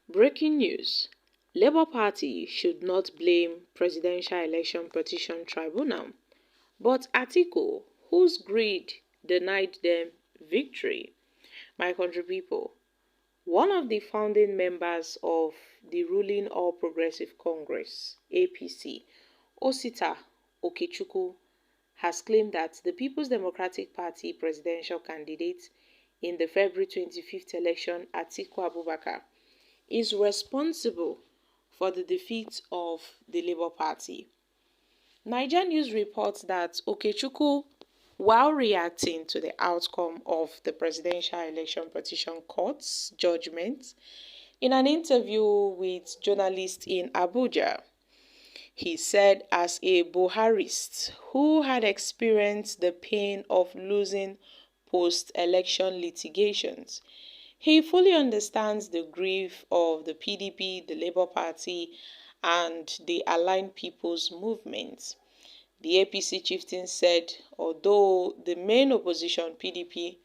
Breaking news: Labour Party should not blame Presidential Election Petition Tribunal, but Atiku, whose greed denied them victory. My country people, one of the founding members of the ruling All Progressive Congress (APC), Osita Okechukwu, has claimed that the People's Democratic Party presidential candidate in the February 25th election, Atiku Abubakar, is responsible for the defeat of the Labour Party. Niger News reports that Okechukwu, while reacting to the outcome of the Presidential Election Petition Court's judgment, in an interview with journalists in Abuja, he said as a Buharist who had experienced the pain of losing post-election litigations, he fully understands the grief of the PDP, the Labour Party, and the Aligned People's Movement. The APC chieftain said although the main opposition, PDP,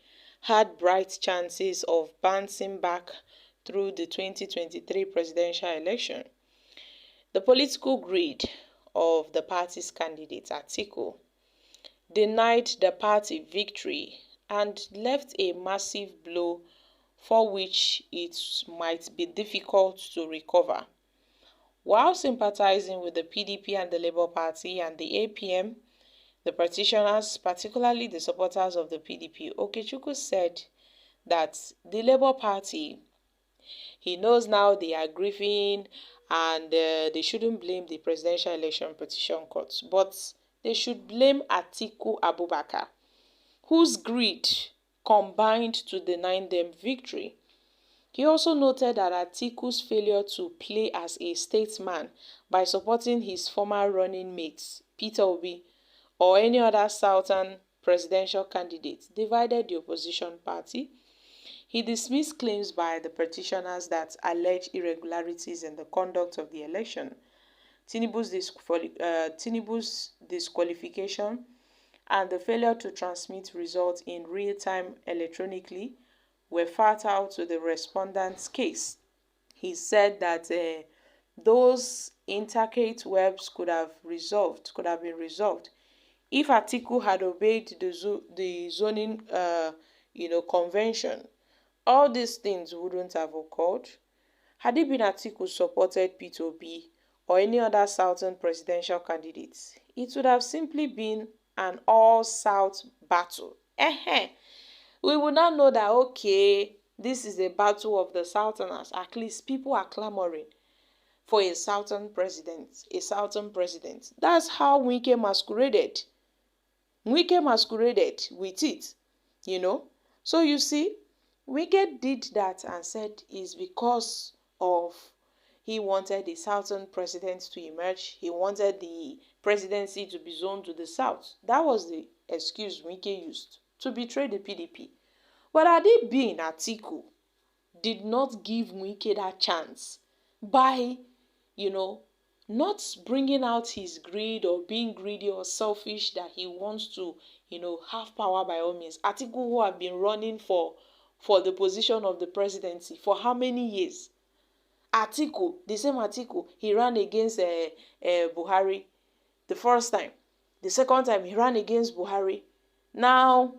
had bright chances of bouncing back through the 2023 presidential election, the political greed of the party's candidate, Atiku, denied the party victory and left a massive blow for which it might be difficult to recover. While sympathizing with the PDP and the Labour Party and the APM, the petitioners, particularly the supporters of the PDP, Okechukwu said that the Labour Party, he knows now they are grieving and they shouldn't blame the Presidential Election Petition Court, but they should blame Atiku Abubakar, whose greed combined to deny them victory. He also noted that Atiku's failure to play as a statesman by supporting his former running mates, Peter Obi, or any other Southern presidential candidate, divided the opposition party. He dismissed claims by the petitioners that allege irregularities in the conduct of the election, Tinubu's disqualification, and the failure to transmit results in real time electronically were fatal to the respondent's case. He said that those intricate webs could have been resolved if Atiku had obeyed the zoning convention. All these things wouldn't have occurred. Had it been Atiku supported Peter Obi or any other Southern presidential candidates, it would have simply been an all-South battle. We would now know that, okay, this is a battle of the Southerners. At least people are clamoring for a Southern president, That's how Wike masqueraded. Wike masqueraded with it, So you see, Wike did that and said it's because of he wanted the Southern president to emerge. He wanted the presidency to be zoned to the South. That was the excuse Wike used to betray the PDP. But had it been Atiku did not give Wike that chance by, not bringing out his greed or being greedy or selfish that he wants to, have power by all means. Atiku, who have been running for the position of the presidency for how many years? Atiku, the same Atiku, he ran against Buhari the first time. The second time, he ran against Buhari. Now,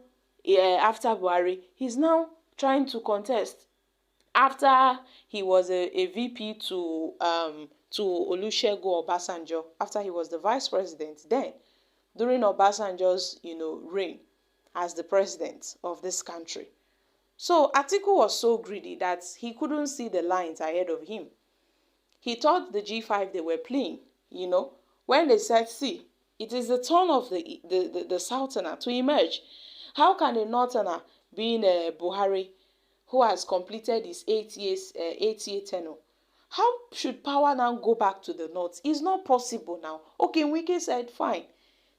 after Buhari, he's now trying to contest. After he was a VP to Olusegun Obasanjo, after he was the vice president, then during Obasanjo's reign as the president of this country. So Atiku was so greedy that he couldn't see the lines ahead of him. He thought the G5 they were playing, when they said, see, it is the turn of the Southerner to emerge. How can a Northerner, being Buhari, who has completed his 8-year tenure, how should power now go back to the North? It's not possible now. Okay, Wike said, fine.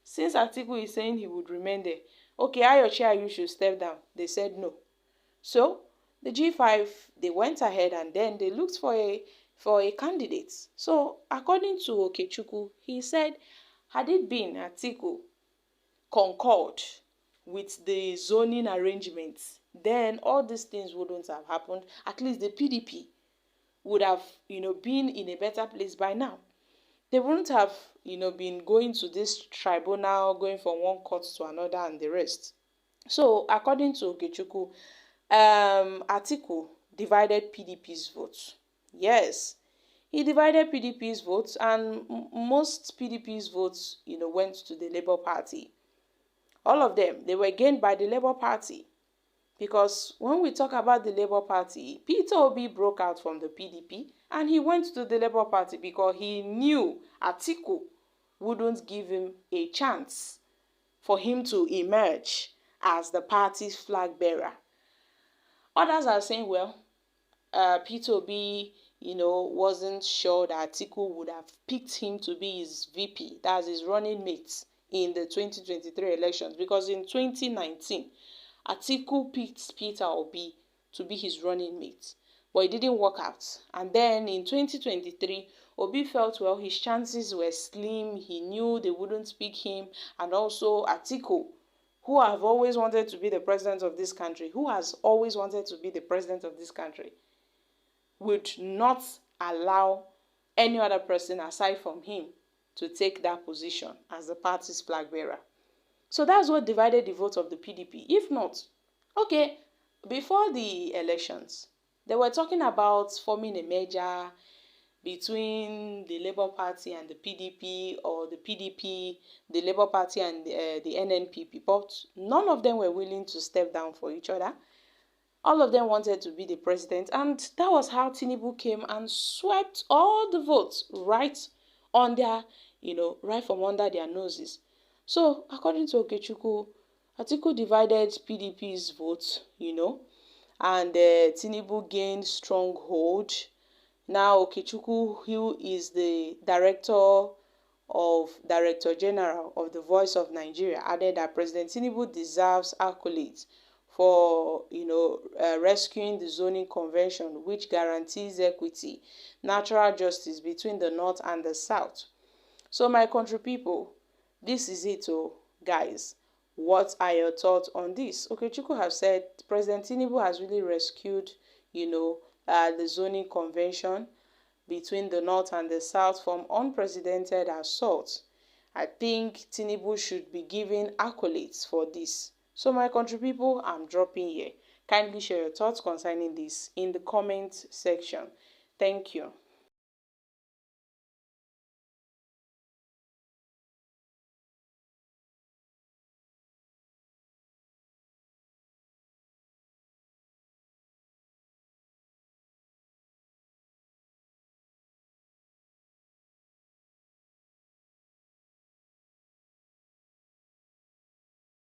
Since Atiku is saying he would remain there, okay, Ayochia, you should step down. They said no. So the G5, they went ahead and then they looked for a candidate. So according to Okechukwu, he said, had it been Atiku concurred with the zoning arrangements, then all these things wouldn't have happened. At least the PDP would have, been in a better place by now. They wouldn't have, been going to this tribunal, going from one court to another and the rest. So, according to Okechukwu, Atiku divided PDP's votes. Yes, he divided PDP's votes, and most PDP's votes, went to the Labour Party. All of them, they were gained by the Labour Party. Because when we talk about the Labour Party, Peter Obi broke out from the PDP and he went to the Labour Party because he knew Atiku wouldn't give him a chance for him to emerge as the party's flag bearer. Others are saying, well, Peter Obi, wasn't sure that Atiku would have picked him to be his VP, that's his running mate in the 2023 elections, because in 2019, Atiku picked Peter Obi to be his running mate, but it didn't work out. And then in 2023, Obi felt, well, his chances were slim. He knew they wouldn't pick him. And also Atiku, who have always wanted to be the president of this country, would not allow any other person aside from him to take that position as the party's flag bearer. So that's what divided the vote of the PDP. If not, okay, before the elections, they were talking about forming a merger between the Labour Party and the PDP, or the PDP, the Labour Party and the NNPP, but none of them were willing to step down for each other. All of them wanted to be the president, and that was how Tinubu came and swept all the votes right on their, right from under their noses. So, according to Okechukwu, Atiku divided PDP's votes, and Tinubu gained stronghold. Now, Okechukwu, who is the Director General of the Voice of Nigeria, added that President Tinubu deserves accolades for, rescuing the zoning convention, which guarantees equity, natural justice between the North and the South. So, my country people, this is it, guys. What are your thoughts on this? Okechukwu have said President Tinubu has really rescued, the zoning convention between the North and the South from unprecedented assault. I think Tinubu should be given accolades for this. So, my country people, I'm dropping here. Kindly share your thoughts concerning this in the comment section. Thank you.